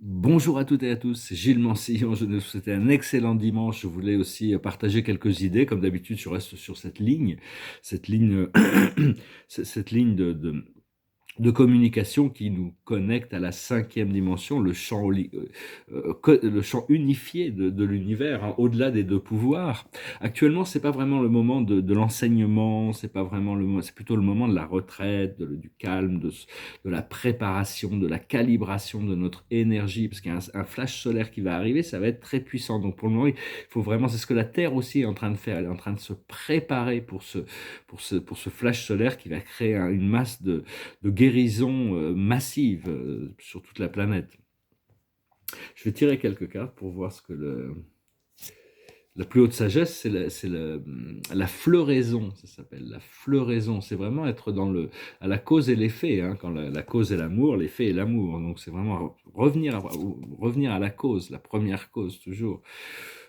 Bonjour à toutes et à tous, c'est Gilles Mansillon, je vous souhaite un excellent dimanche. Je voulais aussi partager quelques idées, comme d'habitude je reste sur cette ligne, cette ligne de communication qui nous connecte à la cinquième dimension, le champ unifié de l'univers, hein, au-delà des deux pouvoirs. Actuellement, c'est pas vraiment le moment de l'enseignement, c'est pas vraiment c'est plutôt le moment de la retraite, du calme, de la préparation, de la calibration de notre énergie, parce qu'il y a un flash solaire qui va arriver, ça va être très puissant. Donc pour le moment, il faut vraiment, c'est ce que la Terre aussi est en train de faire, elle est en train de se préparer pour ce flash solaire qui va créer une masse de guérison massive sur toute la planète. Je vais tirer quelques cartes pour voir ce que la plus haute sagesse, la floraison, ça s'appelle la floraison. C'est vraiment être à la cause et l'effet, hein, quand la cause est l'amour, l'effet est l'amour. Donc c'est vraiment revenir à la cause, la première cause toujours,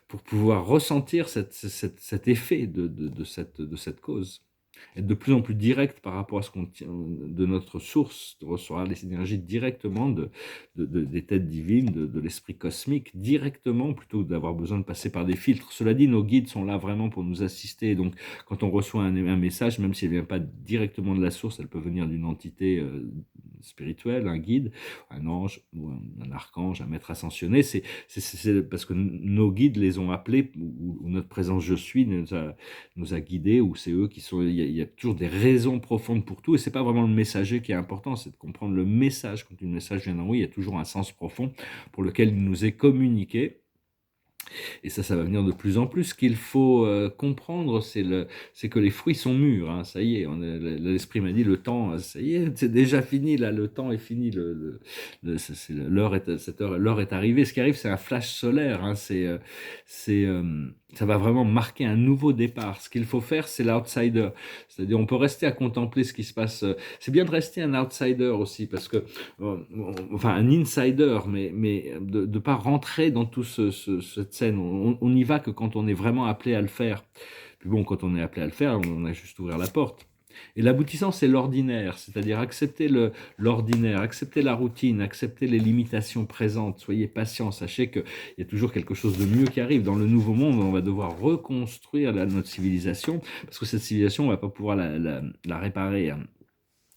pour pouvoir ressentir cet effet de cette cause. Être de plus en plus direct par rapport à ce qu'on tient de notre source, de recevoir les énergies directement des têtes divines, de l'esprit cosmique, directement, plutôt que d'avoir besoin de passer par des filtres. Cela dit, nos guides sont là vraiment pour nous assister. Donc, quand on reçoit un message, même s'il ne vient pas directement de la source, elle peut venir d'une entité spirituelle, un guide, un ange, ou un archange, un maître ascensionné. C'est parce que nos guides les ont appelés, ou notre présence je suis nous a guidés, ou c'est eux qui sont. Il y a toujours des raisons profondes pour tout, et c'est pas vraiment le messager qui est important, c'est de comprendre le message. Quand le message vient d'en haut, il y a toujours un sens profond pour lequel il nous est communiqué. Et ça va venir de plus en plus. Ce qu'il faut comprendre, c'est que les fruits sont mûrs. Hein, ça y est, l'esprit m'a dit le temps, ça y est, c'est déjà fini là, le temps est fini. L'heure est arrivée. Ce qui arrive, c'est un flash solaire. Hein, ça va vraiment marquer un nouveau départ. Ce qu'il faut faire, c'est l'outsider. C'est-à-dire, on peut rester à contempler ce qui se passe. C'est bien de rester un outsider aussi, parce que, enfin, un insider, mais de ne pas rentrer dans toute cette scène. On n'y va que quand on est vraiment appelé à le faire. Puis bon, quand on est appelé à le faire, on a juste ouvert la porte. Et l'aboutissant, c'est l'ordinaire, c'est-à-dire accepter l'ordinaire, accepter la routine, accepter les limitations présentes. Soyez patient, sachez qu'il y a toujours quelque chose de mieux qui arrive. Dans le nouveau monde, on va devoir reconstruire notre civilisation, parce que cette civilisation, on ne va pas pouvoir la réparer. Hein.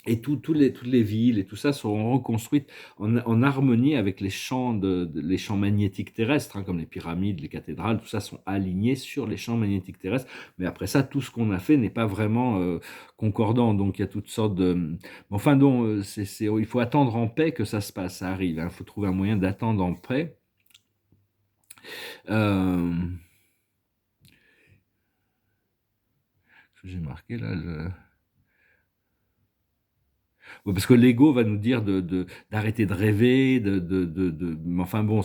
Et toutes les villes et tout ça seront reconstruites en harmonie avec les champs magnétiques terrestres, hein, comme les pyramides, les cathédrales, tout ça sont alignés sur les champs magnétiques terrestres. Mais après ça, tout ce qu'on a fait n'est pas vraiment concordant. Donc il y a toutes sortes de. Enfin, donc, il faut attendre en paix que ça se passe, ça arrive. Il faut trouver un moyen d'attendre en paix. Euh... J'ai marqué là. Ouais, parce que l'ego va nous dire d'arrêter de rêver, mais enfin bon,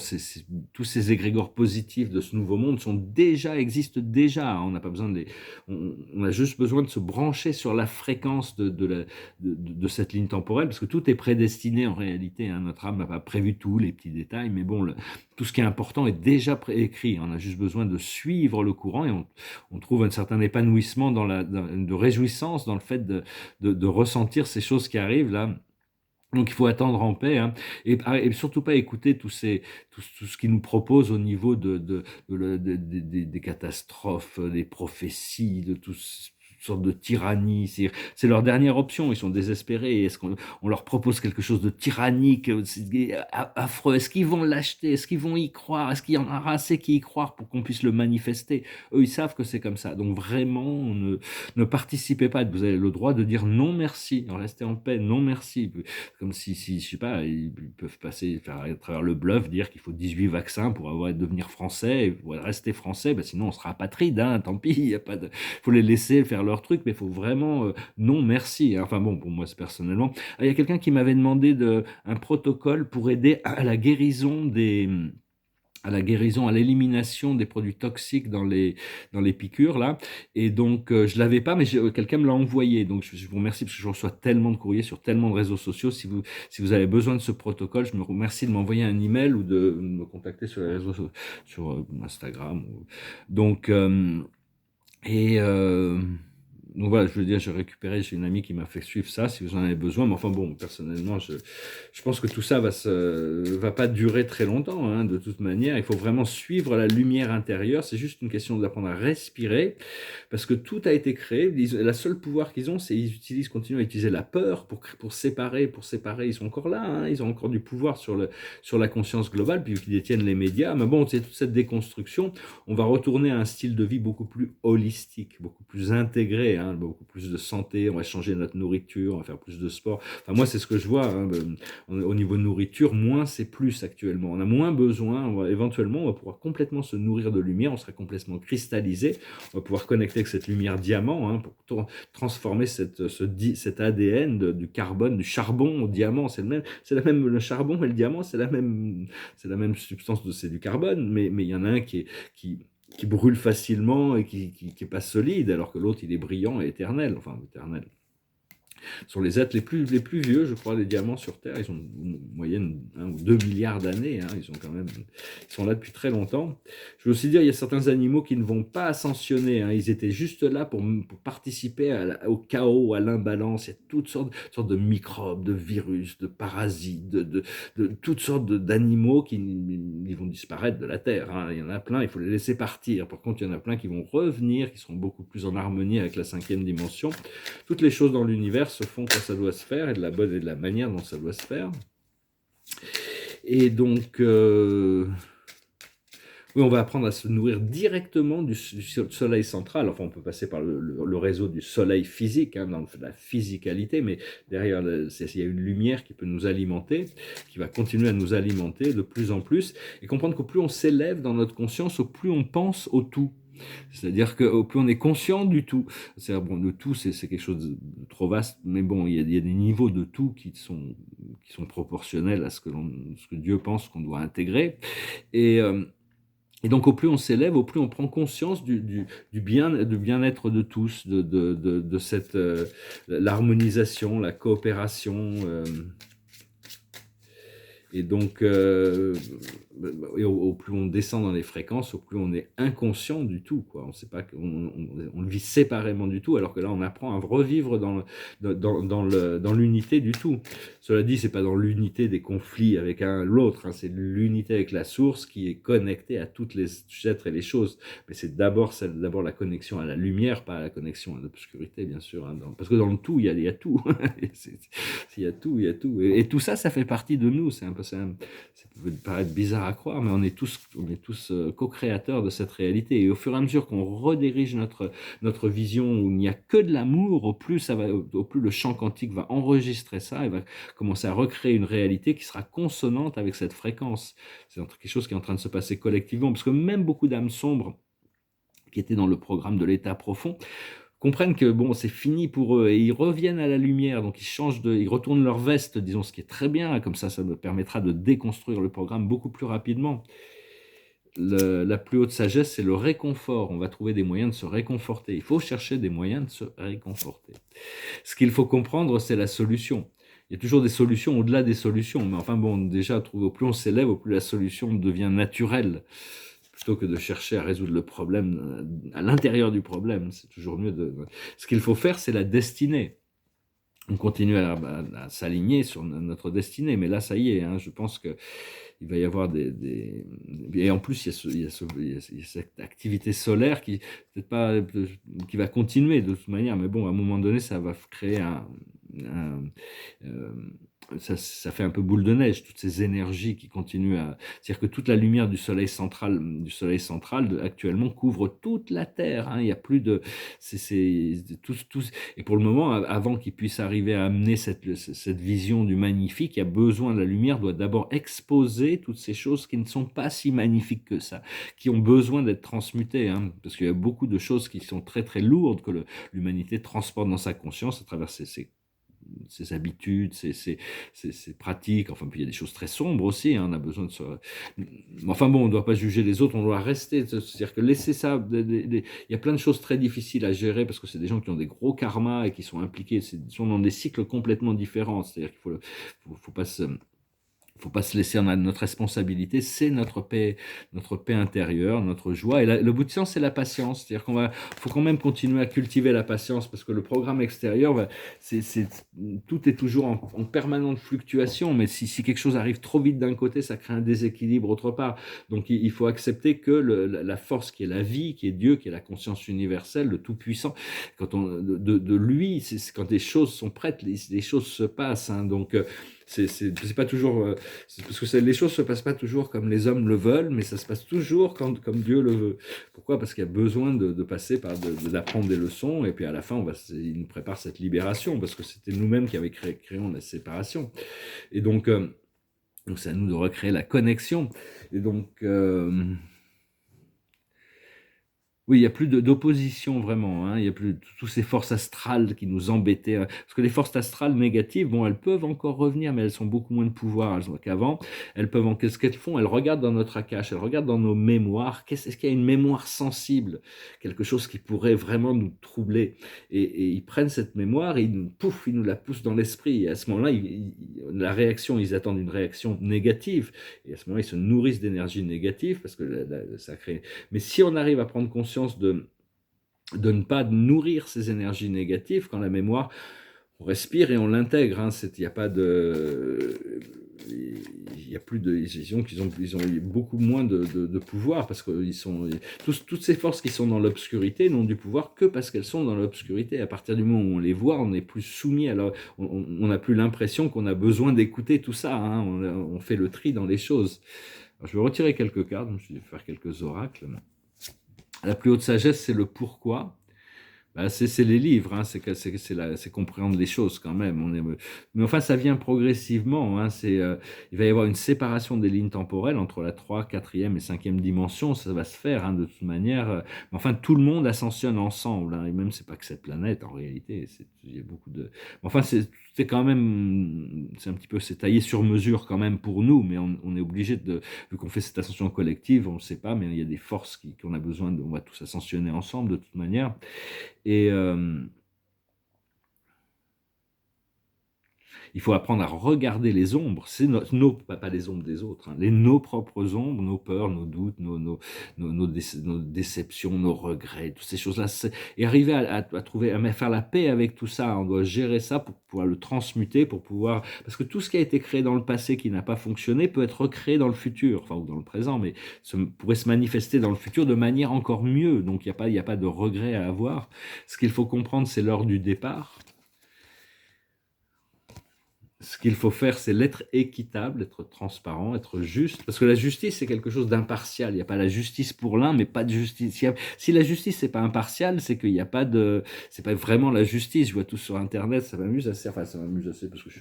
tous ces égrégores positifs de ce nouveau monde existent déjà. Hein. On n'a pas besoin on a juste besoin de se brancher sur la fréquence de cette ligne temporelle, parce que tout est prédestiné en réalité. Hein. Notre âme n'a pas prévu tous les petits détails, mais bon, tout ce qui est important est déjà préécrit. On a juste besoin de suivre le courant, et on trouve un certain épanouissement de réjouissance dans le fait de ressentir ces choses qui arrivent là. Donc il faut attendre en paix, hein, et surtout pas écouter tout ce qu'ils nous proposent au niveau des catastrophes, des prophéties, de toutes sortes de tyrannie. C'est leur dernière option, ils sont désespérés. Est-ce qu'on on leur propose quelque chose de tyrannique, affreux? Est-ce qu'ils vont l'acheter? Est-ce qu'ils vont y croire? Est-ce qu'il y en aura assez qui y croire pour qu'on puisse le manifester? Eux, ils savent que c'est comme ça. Donc vraiment, ne participez pas. Vous avez le droit de dire non merci, restez en paix, non merci. Comme si je sais pas, ils peuvent faire à travers le bluff, dire qu'il faut 18 vaccins pour devenir français, pour rester français, ben sinon on sera apatride, hein, tant pis, il y a pas de, faut les laisser faire leur truc, mais il faut vraiment non merci. Hein. Enfin bon, pour moi c'est personnellement. Il y a quelqu'un qui m'avait demandé un protocole pour aider à la guérison à l'élimination des produits toxiques dans les piqûres là, et donc je l'avais pas, mais quelqu'un me l'a envoyé, donc je vous remercie, parce que je reçois tellement de courriers sur tellement de réseaux sociaux. Si vous avez besoin de ce protocole, je me remercie de m'envoyer un email ou de me contacter sur les réseaux sur Instagram. Donc et donc voilà, je veux dire, j'ai une amie qui m'a fait suivre ça, si vous en avez besoin. Mais enfin bon, personnellement, je pense que tout ça va pas durer très longtemps, hein, de toute manière. Il faut vraiment suivre la lumière intérieure. C'est juste une question d'apprendre à respirer, parce que tout a été créé. La seule pouvoir qu'ils ont, c'est continuent à utiliser la peur pour séparer, pour séparer. Ils sont encore là, hein, ils ont encore du pouvoir sur la conscience globale, puis qu'ils détiennent les médias. Mais bon, c'est toute cette déconstruction. On va retourner à un style de vie beaucoup plus holistique, beaucoup plus intégré, hein, beaucoup plus de santé. On va changer notre nourriture, on va faire plus de sport. Enfin, moi, c'est ce que je vois, hein, au niveau de nourriture. Moins, c'est plus actuellement. On a moins besoin. Éventuellement, on va pouvoir complètement se nourrir de lumière. On sera complètement cristallisé. On va pouvoir connecter avec cette lumière diamant, hein, pour transformer cet ADN du carbone, du charbon au diamant. Le charbon et le diamant, c'est la même substance, c'est du carbone, mais il y en a un qui brûle facilement et qui est pas solide, alors que l'autre, il est brillant et éternel, enfin éternel. Sont les êtres les plus vieux, je crois, les diamants sur Terre. Ils ont une moyenne 1 ou 2 milliards d'années, hein. Ils sont là depuis très longtemps. Je veux aussi dire, il y a certains animaux qui ne vont pas ascensionner, hein. Ils étaient juste là pour participer au chaos, à l'imbalance. Il y a toutes sortes de microbes, de virus, de parasites, de toutes sortes d'animaux qui ils vont disparaître de la Terre, hein. Il y en a plein, il faut les laisser partir. Par contre, il y en a plein qui vont revenir, qui seront beaucoup plus en harmonie avec la 5e dimension. Toutes les choses dans l'univers se font quand ça doit se faire, et de la bonne et de la manière dont ça doit se faire. Et donc, oui, on va apprendre à se nourrir directement du soleil central. Enfin, on peut passer par le réseau du soleil physique, hein, dans la physicalité, mais derrière, il y a une lumière qui peut nous alimenter, qui va continuer à nous alimenter de plus en plus, et comprendre qu'au plus on s'élève dans notre conscience, au plus on pense au tout. C'est-à-dire qu'au plus on est conscient du tout, c'est-à-dire, bon, le tout, c'est quelque chose de trop vaste, mais bon, il y a des niveaux de tout qui sont proportionnels à ce que Dieu pense qu'on doit intégrer. Et donc, au plus on s'élève, au plus on prend conscience du bien-être de tous, de cette l'harmonisation, la coopération. Et donc, au plus on descend dans les fréquences, au plus on est inconscient du tout, quoi. On sait pas on le vit séparément du tout, alors que là, on apprend à revivre dans l'unité du tout. Cela dit, c'est pas dans l'unité des conflits avec l'autre, hein, c'est l'unité avec la source qui est connectée à toutes les êtres et les choses. Mais c'est d'abord la connexion à la lumière, pas la connexion à l'obscurité, bien sûr, hein, parce que dans le tout, il y a tout. Il y a tout, il y a tout. Et tout ça, ça fait partie de nous. Ça peut paraître bizarre à croire, mais on est tous co-créateurs de cette réalité. Et au fur et à mesure qu'on redirige notre vision où il n'y a que de l'amour, au plus le champ quantique va enregistrer ça et va commencer à recréer une réalité qui sera consonante avec cette fréquence. C'est quelque chose qui est en train de se passer collectivement, parce que même beaucoup d'âmes sombres qui étaient dans le programme de l'état profond comprennent que bon, c'est fini pour eux, et ils reviennent à la lumière, donc ils retournent leur veste, disons, ce qui est très bien, comme ça me permettra de déconstruire le programme beaucoup plus rapidement. La plus haute sagesse, c'est le réconfort. On va trouver des moyens de se réconforter. Il faut chercher des moyens de se réconforter. Ce qu'il faut comprendre, c'est la solution. Il y a toujours des solutions au-delà des solutions, mais enfin bon, déjà, au plus on s'élève, au plus la solution devient naturelle, plutôt que de chercher à résoudre le problème à l'intérieur du problème. C'est toujours mieux Ce qu'il faut faire, c'est la destinée. On continue à s'aligner sur notre destinée, mais là, ça y est, hein, je pense que il va y avoir et en plus, il y a cette activité solaire peut-être pas, qui va continuer de toute manière, mais bon, à un moment donné, ça va créer euh, ça fait un peu boule de neige, toutes ces énergies qui continuent c'est-à-dire que toute la lumière du soleil central actuellement couvre toute la Terre, hein. Il y a plus de, et pour le moment, avant qu'il puisse arriver à amener cette vision du magnifique, il y a besoin de la lumière, doit d'abord exposer toutes ces choses qui ne sont pas si magnifiques que ça, qui ont besoin d'être transmutées, hein, parce qu'il y a beaucoup de choses qui sont très très lourdes que l'humanité transporte dans sa conscience à travers ses habitudes, ses pratiques. Enfin, puis il y a des choses très sombres aussi, hein, on a besoin de se... Enfin bon, on ne doit pas juger les autres, on doit rester, c'est-à-dire que laisser ça... Il y a plein de choses très difficiles à gérer, parce que c'est des gens qui ont des gros karmas et qui sont impliqués, sont dans des cycles complètement différents, c'est-à-dire qu'il faut pas Il ne faut pas se laisser, on a notre responsabilité, c'est notre paix intérieure, notre joie. Et l'aboutissant, c'est la patience. C'est-à-dire faut quand même continuer à cultiver la patience parce que le programme extérieur, tout est toujours en permanente fluctuation. Mais si quelque chose arrive trop vite d'un côté, ça crée un déséquilibre autre part. Donc il faut accepter que la force qui est la vie, qui est Dieu, qui est la conscience universelle, le Tout-Puissant, de lui, c'est quand les choses sont prêtes, les choses se passent. Hein. Donc c'est pas toujours parce que les choses se passent pas toujours comme les hommes le veulent, mais ça se passe toujours comme Dieu le veut. Pourquoi? Parce qu'il y a besoin de passer par d'apprendre des leçons, et puis à la fin il nous prépare cette libération, parce que c'était nous-mêmes qui avions créé la séparation. Et donc c'est à nous de recréer la connexion. Et donc oui, il n'y a plus d'opposition vraiment, hein. Il n'y a plus toutes ces forces astrales qui nous embêtaient. Parce que les forces astrales négatives, bon, elles peuvent encore revenir, mais elles sont beaucoup moins de pouvoir qu'avant. Elles peuvent, qu'est-ce qu'elles font? Elles regardent dans notre akash, elles regardent dans nos mémoires. Est-ce qu'il y a une mémoire sensible? Quelque chose qui pourrait vraiment nous troubler. Et ils prennent cette mémoire et ils nous la poussent dans l'esprit. Et à ce moment-là, la réaction, ils attendent une réaction négative. Et à ce moment-là, ils se nourrissent d'énergie négative parce que ça crée. Mais si on arrive à prendre conscience de ne pas nourrir ces énergies négatives, quand la mémoire, on respire et on l'intègre, hein, il n'y a pas de... Il y a plus de... Disons qu'ils ont beaucoup moins de pouvoir, parce que toutes ces forces qui sont dans l'obscurité n'ont du pouvoir que parce qu'elles sont dans l'obscurité. À partir du moment où on les voit, on n'est plus soumis, alors on n'a plus l'impression qu'on a besoin d'écouter tout ça, hein, on fait le tri dans les choses. Alors, je vais retirer quelques cartes, je vais faire quelques oracles. La plus haute sagesse, c'est le pourquoi. C'est les livres, hein, c'est comprendre les choses quand même. Mais enfin, ça vient progressivement. Hein, il va y avoir une séparation des lignes temporelles entre la 3, 4e et 5e dimension. Ça va se faire, hein, de toute manière. Mais enfin, tout le monde ascensionne ensemble. Hein, et même, c'est pas que cette planète, en réalité. Il y a beaucoup de... Mais enfin, c'est quand même... C'est taillé sur mesure quand même pour nous. Mais on est obligé vu qu'on fait cette ascension collective, on ne sait pas, mais il y a des forces qu'on a besoin on va tous ascensionner ensemble de toute manière. Et il faut apprendre à regarder les ombres, c'est pas les ombres des autres, hein, nos propres ombres, nos peurs, nos doutes, nos déceptions, nos regrets, toutes ces choses-là, et arriver à faire la paix avec tout ça. On doit gérer ça pour pouvoir le transmuter, parce que tout ce qui a été créé dans le passé qui n'a pas fonctionné peut être recréé dans le futur, enfin, ou dans le présent, mais pourrait se manifester dans le futur de manière encore mieux. Donc il n'y a pas de regret à avoir. Ce qu'il faut comprendre, c'est l'heure du départ. Ce qu'il faut faire, c'est l'être équitable, être transparent, être juste. Parce que la justice, c'est quelque chose d'impartial. Il n'y a pas la justice pour l'un, mais pas de justice. Si la justice, c'est pas impartial, c'est qu'il n'y a pas de... C'est pas vraiment la justice. Je vois tout sur Internet, ça m'amuse assez. Enfin, ça m'amuse assez parce que je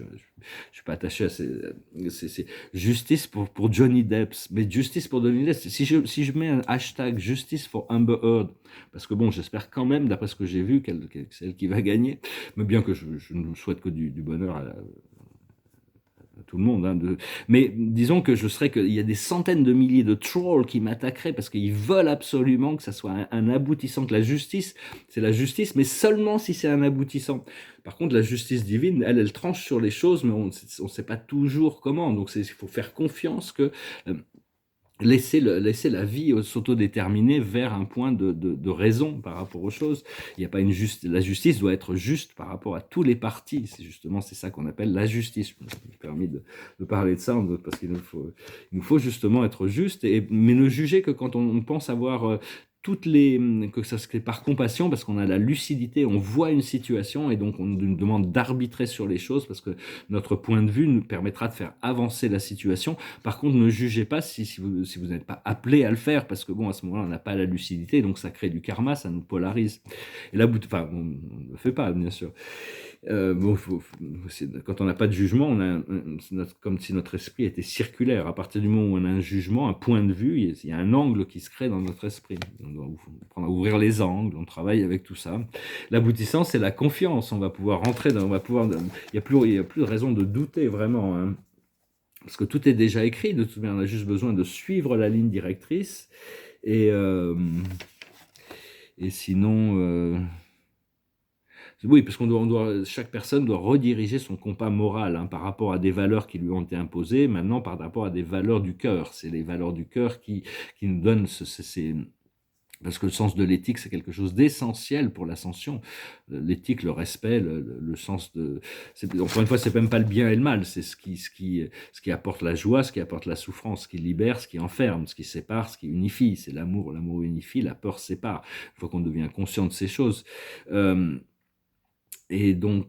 suis pas attaché à c'est justice pour Johnny Depp. Mais justice pour Johnny Depp, si je mets un hashtag justice for Amber Heard, parce que bon, j'espère quand même, d'après ce que j'ai vu, que c'est elle qui va gagner, mais bien que je ne souhaite que du bonheur à tout le monde. Hein, mais disons que qu'il y a des centaines de milliers de trolls qui m'attaqueraient parce qu'ils veulent absolument que ça soit un aboutissant, que la justice, c'est la justice, mais seulement si c'est un aboutissant. Par contre, la justice divine, elle tranche sur les choses, mais on ne sait pas toujours comment. Donc il faut faire confiance que... laisser la vie s'autodéterminer vers un point de raison par rapport aux choses. Il y a pas la justice doit être juste par rapport à tous les partis. C'est ça qu'on appelle la justice. Je me suis permis de parler de ça parce qu'il nous faut justement être juste, mais ne juger que quand on pense avoir que ça se crée par compassion, parce qu'on a la lucidité, on voit une situation et donc on nous demande d'arbitrer sur les choses parce que notre point de vue nous permettra de faire avancer la situation. Par contre, ne jugez pas si vous n'êtes pas appelé à le faire, parce que bon, à ce moment-là, on n'a pas la lucidité, donc ça crée du karma, ça nous polarise. Et là, enfin, on ne le fait pas, bien sûr. Quand on n'a pas de jugement, comme si notre esprit était circulaire. À partir du moment où on a un jugement, un point de vue, il y a un angle qui se crée dans notre esprit. On doit apprendre à ouvrir les angles, on travaille avec tout ça. L'aboutissant, c'est la confiance. On va pouvoir rentrer il n'y a plus de raison de douter, vraiment. Hein. Parce que tout est déjà écrit, de toute manière, on a juste besoin de suivre la ligne directrice. Et sinon... Oui, parce chaque personne doit rediriger son compas moral, hein, par rapport à des valeurs qui lui ont été imposées, maintenant par rapport à des valeurs du cœur. C'est les valeurs du cœur qui nous donnent parce que le sens de l'éthique, c'est quelque chose d'essentiel pour l'ascension. L'éthique, le respect, le sens de... Encore une fois, c'est même pas le bien et le mal, c'est ce qui apporte la joie, ce qui apporte la souffrance, ce qui libère, ce qui enferme, ce qui sépare, ce qui unifie. C'est l'amour. L'amour unifie, la peur sépare. Une fois qu'on devient conscient de ces choses. Euh, et donc,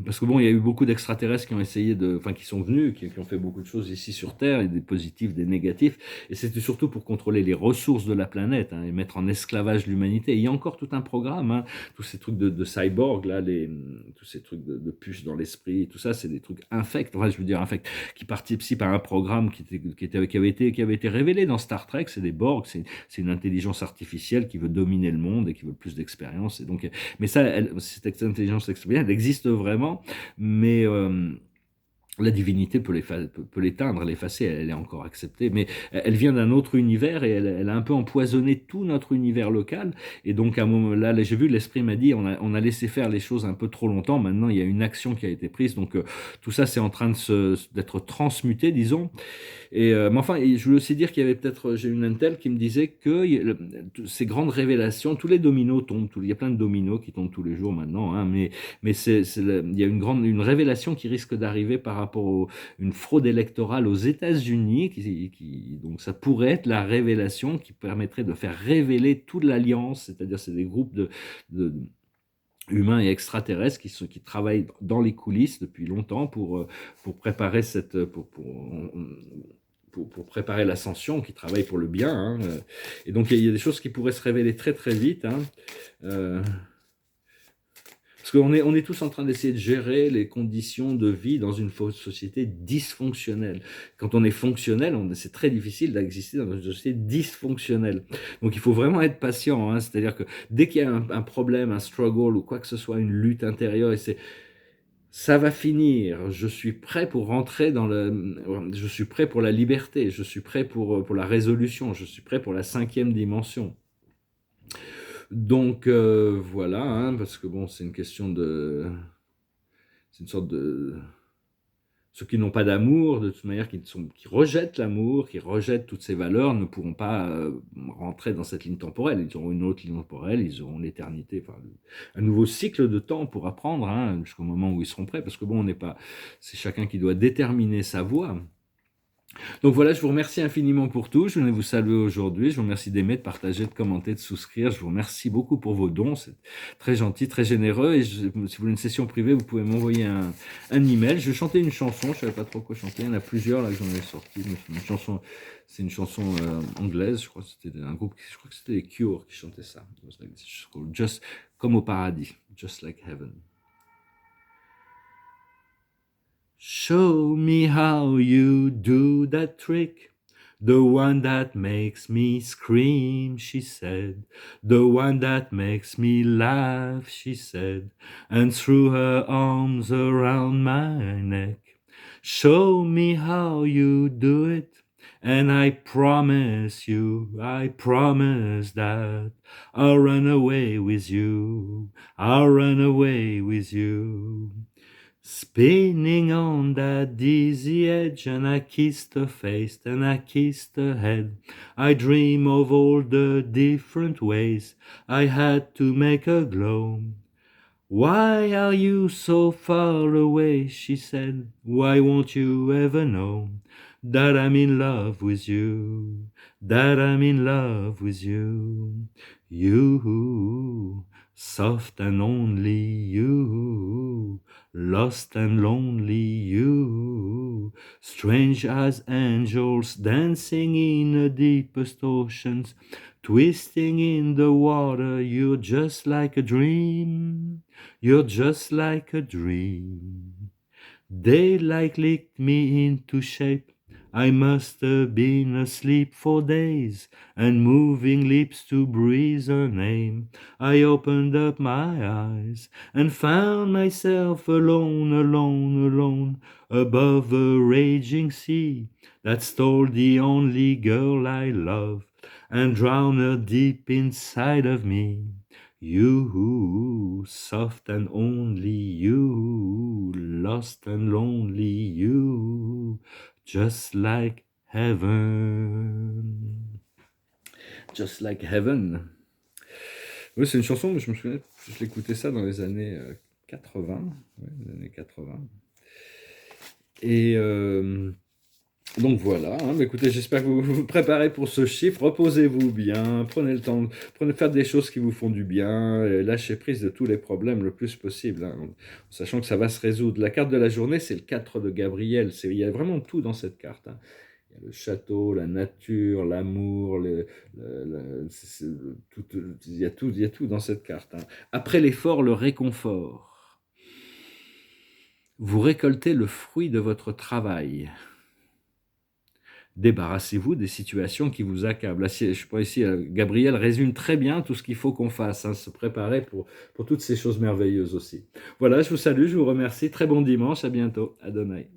parce que bon, il y a eu beaucoup d'extraterrestres qui ont essayé enfin, qui sont venus, qui ont fait beaucoup de choses ici sur Terre, et des positifs, des négatifs, et c'était surtout pour contrôler les ressources de la planète, hein, et mettre en esclavage l'humanité. Et il y a encore tout un programme, hein, tous ces trucs de cyborg, là, tous ces trucs de puces dans l'esprit, et tout ça, c'est des trucs infects, enfin, je veux dire infects, qui participent à un programme qui avait été révélé dans Star Trek. C'est des Borg, c'est une intelligence artificielle qui veut dominer le monde et qui veut plus d'expérience. Et donc, mais ça, cette intelligence extraterrestre, elle existe vraiment, mais la divinité peut l'éteindre, l'effacer, elle est encore acceptée, mais elle vient d'un autre univers et elle a un peu empoisonné tout notre univers local. Et donc, à un moment là, j'ai vu, l'esprit m'a dit, on a laissé faire les choses un peu trop longtemps, maintenant il y a une action qui a été prise, donc tout ça c'est en train d'être transmuté, disons. Mais enfin, je voulais aussi dire qu'il y avait peut-être, j'ai une intel qui me disait que ces grandes révélations, tous les dominos tombent, il y a plein de dominos qui tombent tous les jours maintenant, hein, mais il y a une révélation qui risque d'arriver par rapport à une fraude électorale aux États-Unis, donc ça pourrait être la révélation qui permettrait de faire révéler toute l'alliance, c'est-à-dire c'est des groupes de humains et extraterrestres qui travaillent dans les coulisses depuis longtemps pour préparer pour préparer l'ascension, qui travaillent pour le bien, hein. Et donc il y a des choses qui pourraient se révéler très très vite, hein. Euh, Parce on est tous en train d'essayer de gérer les conditions de vie dans une société dysfonctionnelle. Quand on est fonctionnel, c'est très difficile d'exister dans une société dysfonctionnelle. Donc il faut vraiment être patient, hein. C'est-à-dire que dès qu'il y a un problème, un struggle ou quoi que ce soit, une lutte intérieure, ça va finir. Je suis prêt pour rentrer je suis prêt pour la liberté. Je suis prêt pour la résolution. Je suis prêt pour la 5e dimension. Donc voilà, hein, parce que bon, c'est une sorte de ceux qui n'ont pas d'amour, de toute manière, qui rejettent l'amour, qui rejettent toutes ces valeurs, ne pourront pas rentrer dans cette ligne temporelle. Ils auront une autre ligne temporelle, ils auront l'éternité, enfin, un nouveau cycle de temps pour apprendre, hein, jusqu'au moment où ils seront prêts, parce que bon, c'est chacun qui doit déterminer sa voie. Donc voilà, je vous remercie infiniment pour tout. Je venais vous saluer aujourd'hui. Je vous remercie d'aimer, de partager, de commenter, de souscrire. Je vous remercie beaucoup pour vos dons. C'est très gentil, très généreux. Et si vous voulez une session privée, vous pouvez m'envoyer un email. Je vais chanter une chanson. Je ne savais pas trop quoi chanter. Il y en a plusieurs là que j'en ai sorti. C'est une chanson anglaise. Je crois que c'était un groupe, je crois que c'était les Cure qui chantaient ça. Just comme au paradis. Just like heaven. Show me how you do that trick, the one that makes me scream, she said, the one that makes me laugh, she said, and threw her arms around my neck. Show me how you do it, and I promise that I'll run away with you, I'll run away with you. Spinning on that dizzy edge, and I kissed her face, and I kissed her head. I dream of all the different ways I had to make her glow. Why are you so far away, she said, why won't you ever know that I'm in love with you, that I'm in love with you, you, soft and only you, lost and lonely you, strange as angels dancing in the deepest oceans, twisting in the water. You're just like a dream, you're just like a dream. Daylight licked me into shape, I must have been asleep for days, and moving lips to breathe her name. I opened up my eyes and found myself alone, alone, alone, above a raging sea that stole the only girl I love and drowned her deep inside of me. You, soft and only you, lost and lonely you, just like heaven. Just like heaven. Oui, c'est une chanson, mais je me souviens, je l'écoutais ça dans les années 80. Ouais, les années 80. Et donc voilà, hein, bah écoutez, j'espère que vous vous préparez pour ce chiffre. Reposez-vous bien, prenez le temps, faire des choses qui vous font du bien, et lâchez prise de tous les problèmes le plus possible, hein, en sachant que ça va se résoudre. La carte de la journée, c'est le 4 de Gabriel. Il y a vraiment tout dans cette carte, hein. Il y a le château, la nature, l'amour, il y a tout, il y a tout dans cette carte, hein. Après l'effort, le réconfort. Vous récoltez le fruit de votre travail. Débarrassez-vous des situations qui vous accablent. Là, je crois ici, Gabriel résume très bien tout ce qu'il faut qu'on fasse, hein, se préparer pour toutes ces choses merveilleuses aussi. Voilà, je vous salue, je vous remercie. Très bon dimanche, à bientôt. Adonai.